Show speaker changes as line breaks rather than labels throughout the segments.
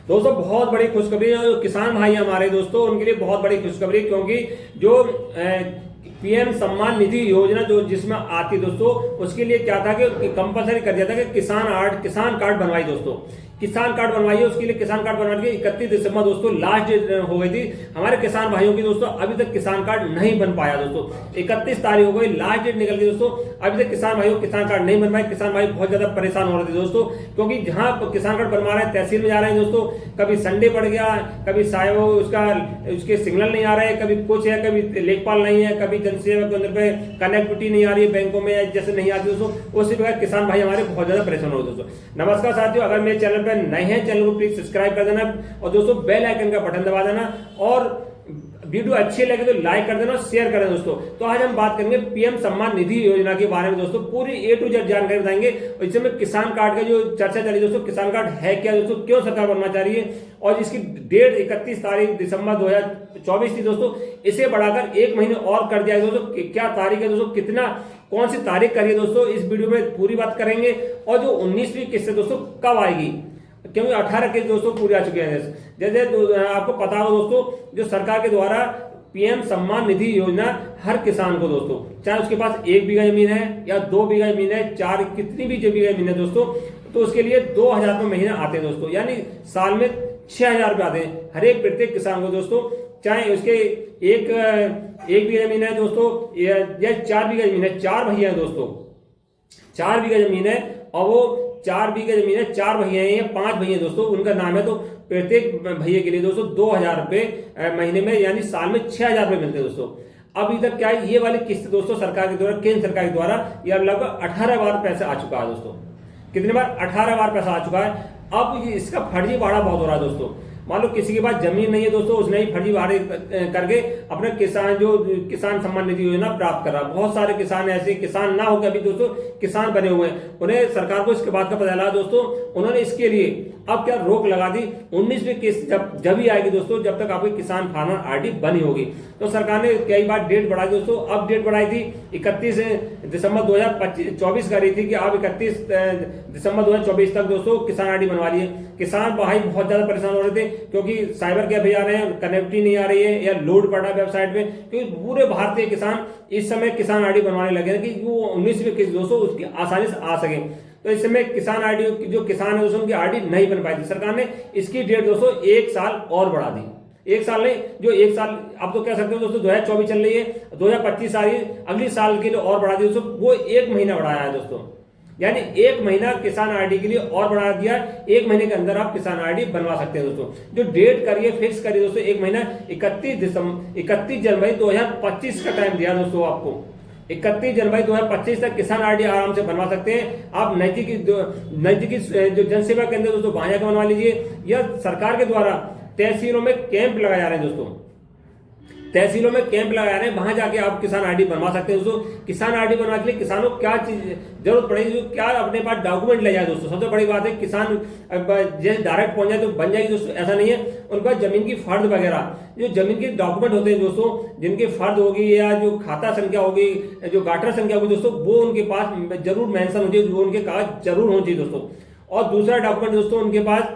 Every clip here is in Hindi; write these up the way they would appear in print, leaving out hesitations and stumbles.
दोस्तों बहुत बड़ी खुशखबरी है। जो किसान भाई हमारे दोस्तों उनके लिए बहुत बड़ी खुशखबरी, क्योंकि जो पीएम सम्मान निधि योजना जो जिसमें आती दोस्तों, उसके लिए क्या था कि कंपलसरी कर दिया था कि किसान कार्ड बनवाई दोस्तों, किसान कार्ड बनवाइए। उसके लिए किसान कार्ड बनवाने के 31 दिसंबर दोस्तों लास्ट डेट हो गई थी हमारे किसान भाइयों की दोस्तों। अभी तक किसान कार्ड नहीं बन पाया दोस्तों, 31 तारीख हो गई, लास्ट डेट निकल गई दोस्तों। अभी तक किसान भाइयों किसान कार्ड नहीं बन पाए। किसान भाई बहुत ज्यादा परेशान हो रहे थे दोस्तों, क्योंकि जहां किसान कार्ड बनवा रहे हैं तहसील में जा रहे हैं दोस्तों, कभी संडे पड़ गया, कभी साहब उसके सिग्नल नहीं आ रहे हैं, कभी कुछ है, कभी लेखपाल नहीं है, कभी जनसेवा केंद्र पे कनेक्टिविटी नहीं आ रही है बैंकों में जैसे नहीं आती दोस्तों। उसी प्रकार किसान भाई हमारे बहुत ज्यादा परेशान हो दोस्तों। नमस्कार साथियों, अगर मेरे चैनल पर नए हैं चैनल को प्लीज सब्सक्राइब कर देना और दोस्तों बेल आइकन का बटन दबा देना, और वीडियो अच्छी लगे तो लाइक कर देना और शेयर कर देना दोस्तों। तो आज हम बात करेंगे पीएम सम्मान निधि योजना के बारे में दोस्तों, पूरी A to Z जानकारी बताएंगे। और इसमें किसान कार्ड का जो चर्चा चली दोस्तों, किसान कार्ड है क्या दोस्तों, क्यों सरकार बनना चाह रही है, और इसकी डेट 31 तारीख दिसंबर 2024 थी दोस्तों, इसे बढ़ाकर 1 महीने और कर दिया दोस्तों। क्या तारीख है दोस्तों, कितना कौन सी तारीख करिए दोस्तों, इस वीडियो में पूरी बात करेंगे। और जो 19वीं किस्त दोस्तों कब आएगी, क्योंकि 18 किस्त दोस्तों पूरे आ चुके हैं। जैसे आपको पता हो दोस्तों, जो सरकार के द्वारा पीएम सम्मान निधि योजना हर किसान को दोस्तों, चाहे उसके पास 1 बीघा जमीन है या 2 बीघा जमीन है, 4 कितनी भी बीघा जमीन है दोस्तों, तो उसके लिए 2000 रुपये महीना आते हैं दोस्तों, यानी साल में 6000 रुपये आते हैं हर एक प्रत्येक किसान को दोस्तों। चाहे उसके एक बीघा जमीन है दोस्तों या 4 बीघा जमीन है, 4 भैया है दोस्तों, 4 बीघा जमीन है, और वो 4 बीघा जमीन है, 4 भैया हैं या 5 भैया दोस्तों, उनका नाम है, तो प्रत्येक भैया के लिए दोस्तों 2000 रुपये महीने में यानी साल में 6000 रुपये मिलते हैं दोस्तों। अब इधर क्या है, ये वाली किस्त दोस्तों सरकार के द्वारा, केंद्र सरकार के द्वारा यह लगभग 18 बार पैसा आ चुका है दोस्तों। कितने बार? 18 बार पैसा आ चुका है। अब इसका फर्जीवाड़ा बहुत हो रहा है दोस्तों। मान लो किसी के पास जमीन नहीं है दोस्तों, उसने ही फर्जीवाड़े करके अपने किसान सम्मान निधि योजना प्राप्त कर रहा। बहुत सारे किसान ऐसे किसान ना होकर अभी दोस्तों किसान बने हुए हैं, उन्हें सरकार को इसके बाद का पता चला दोस्तों, उन्होंने इसके लिए अब क्या रोक लगा दी। 19वीं किस्त जब ही आएगी दोस्तों, जब तक आपकी किसान फार्मर आरडी बनी होगी। तो सरकार ने कई बार डेट बढ़ाई दोस्तों। अब डेट बढ़ाई थी 31 दिसंबर 2024 कर रही थी कि आप 31 दिसंबर 2024 तक दोस्तों किसान आरडी बनवा लिए। किसान भाई बहुत ज्यादा परेशान हो रहे थे, क्योंकि साइबर कैफे आ रहे हैं, कनेक्टिविटी नहीं आ रही है या लोड पड़ रहा है वेबसाइट पे, क्योंकि पूरे भारतीय किसान इस समय किसान आरडी बनवाने लगे हैं कि वो 19वीं किस्त दोस्तों उसकी आसानी से आ सके। तो इस समय किसान आरडी जो किसान है दोस्तों उनकी आरडी नहीं बन पाई थी। सरकार ने इसकी डेट दोस्तों 1 साल और बढ़ा दी। 1 साल नहीं, जो 1 साल आप तो कह सकते हो दोस्तों 2024 चल रही है, 2025 आ रही है, अगली साल के लिए और बढ़ा दी दोस्तों। वो 1 महीना बढ़ाया है दोस्तों, यानी 1 महीना किसान आरडी के लिए और बढ़ा दिया। 1 महीने के अंदर आप किसान आरडी बनवा सकते हैं दोस्तों। जो डेट करिए फिक्स करिए दोस्तों, 1 महीना 31 जनवरी 2025 का टाइम दिया दोस्तों आपको। 31 जनवरी 2025 तक किसान आरडी आराम से बनवा सकते हैं। आप नजदीकी जो जनसेवा केंद्र दोस्तों वहां जाकर बनवा लीजिए, या सरकार के द्वारा तहसीलों में कैंप लगाए जा रहे हैं दोस्तों, तहसीलों में कैंप लगाए रहे हैं, वहां जाके आप किसान आरडी बनवा सकते हैं दोस्तों। किसान आरडी बनवाने के लिए किसानों को क्या चीज जरूरत पड़ेगी, क्या अपने पास डॉक्यूमेंट ले जाए दोस्तों। सबसे बड़ी बात है, किसान जैसे डायरेक्ट पहुंच जाए तो बन जाएगी दोस्तों, ऐसा नहीं है। उनके पास जमीन की फर्द वगैरह जो जमीन के डॉक्यूमेंट होते हैं दोस्तों, जिनकी फर्द होगी या जो खाता संख्या होगी, जो गाटर संख्या होगी दोस्तों, वो उनके पास जरूर मेंशन होती है, वो उनके कागज जरूर होनी चाहिए दोस्तों। और दूसरा डॉक्यूमेंट दोस्तों उनके पास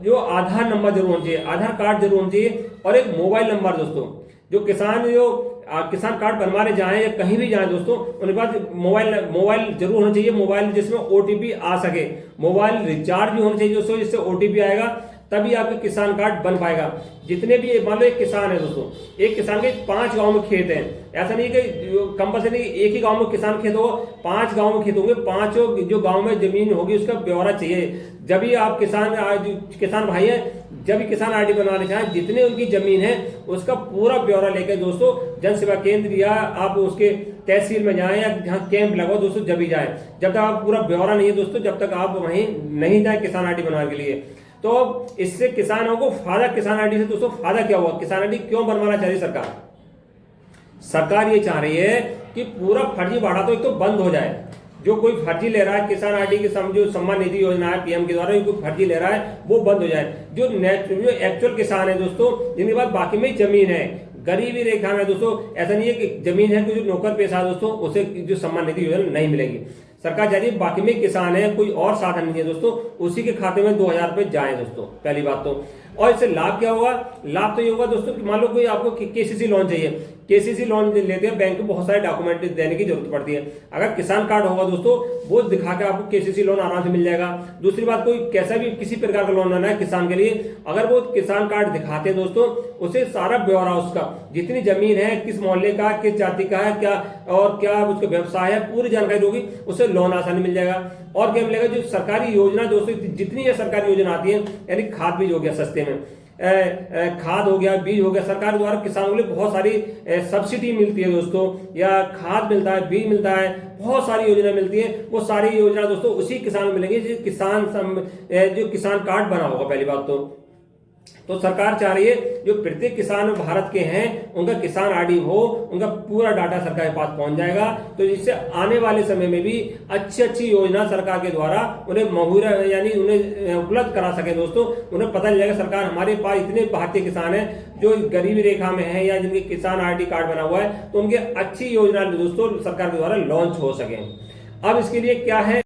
जो आधार नंबर जरूर होना चाहिए, आधार कार्ड जरूर होना चाहिए, और एक मोबाइल नंबर दोस्तों। जो किसान कार्ड बनवाने जाएं या कहीं भी जाएं दोस्तों, उनके पास मोबाइल जरूर होना चाहिए, मोबाइल जिसमें ओटीपी आ सके, मोबाइल रिचार्ज भी होना चाहिए दोस्तों, जिससे ओटीपी आएगा तभी आपके किसान कार्ड बन पाएगा। जितने भी मान लो एक किसान है दोस्तों, एक किसान के 5 गांव में खेत है, ऐसा नहीं कि कंपल्सरी एक ही गांव में किसान खेत हो, 5 गांव में खेत होंगे, 5 जो गांव में जमीन होगी उसका ब्यौरा चाहिए। जब भी आप किसान भाई है, जब भी किसान आरडी बनवाने चाहें, जितने उनकी जमीन है उसका पूरा ब्यौरा लेकर दोस्तों जन सेवा केंद्र या आप उसके तहसील में जाएं या जहां कैंप लगाओ दोस्तों, जब भी जाएं। जब तक आप पूरा ब्यौरा नहीं है दोस्तों, जब तक आप वहीं नहीं जाए किसान आरडी बनवाने के लिए। तो इससे किसानों को फायदा, किसान आरडी से दोस्तों फायदा क्या हुआ, किसान आरडी क्यों बनवाना चाह रही सरकार? सरकार ये चाह रही है कि पूरा फर्जीवाड़ा तो एक तो बंद हो जाए। जो कोई फर्जी ले रहा है किसान आरडी के जो सम्मान निधि योजना है पीएम के द्वारा, कोई फर्जी ले रहा है वो बंद हो जाए। जो एक्चुअल किसान है दोस्तों, जिनके पास बाकी में जमीन है, गरीबी रेखा में दोस्तों, ऐसा नहीं है कि जमीन है कि जो नौकर पेशा दोस्तों उसे जो सम्मान निधि योजना नहीं मिलेगी। सरकार चाह रही है बाकी में किसान है, कोई और साधन नहीं है दोस्तों, उसी के खाते में 2000 रुपए जाए दोस्तों, पहली बात तो। और इससे लाभ क्या होगा? लाभ तो ये होगा दोस्तों कि मान लो कोई आपको केसीसी लोन चाहिए, केसीसी लोन लेते हैं बैंक को बहुत सारे डॉक्यूमेंट देने की जरूरत पड़ती है। अगर किसान कार्ड होगा दोस्तों, वो दिखा के आपको केसीसी लोन आराम से मिल जाएगा। दूसरी बात, कोई कैसा भी किसी प्रकार का लोन लेना है किसान के लिए, अगर वो किसान कार्ड दिखाते हैं दोस्तों, उसे सारा ब्यौरा उसका, जितनी जमीन है, किस मोहल्ले का, किस जाति का है, क्या और क्या उसका व्यवसाय है, पूरी जानकारी होगी, उसे लोन आसानी मिल जाएगा। और क्या मिलेगा? जो सरकारी योजना दोस्तों, जितनी ये सरकारी योजना आती है, यानी खाद बीज हो गया सस्ते में, खाद हो गया, बीज हो गया, सरकार द्वारा किसानों के लिए बहुत सारी सब्सिडी मिलती है दोस्तों, या खाद मिलता है, बीज मिलता है, बहुत सारी योजना मिलती है। वो सारी योजना दोस्तों उसी किसान को मिलेंगी जो किसान कार्ड बना होगा, पहली बात तो सरकार चाह रही है जो प्रत्येक किसान भारत के हैं उनका किसान आईडी हो, उनका पूरा डाटा सरकार के पास पहुंच जाएगा, तो जिससे आने वाले समय में भी अच्छी योजना सरकार के द्वारा उन्हें मुहैया, यानी उन्हें उपलब्ध करा सके दोस्तों। उन्हें पता चल जाएगा सरकार हमारे पास इतने भारतीय किसान हैं जो गरीबी रेखा में है या जिनके किसान आईडी कार्ड बना हुआ है, तो उनकी अच्छी योजना दोस्तों सरकार के द्वारा लॉन्च हो सके। अब इसके लिए क्या है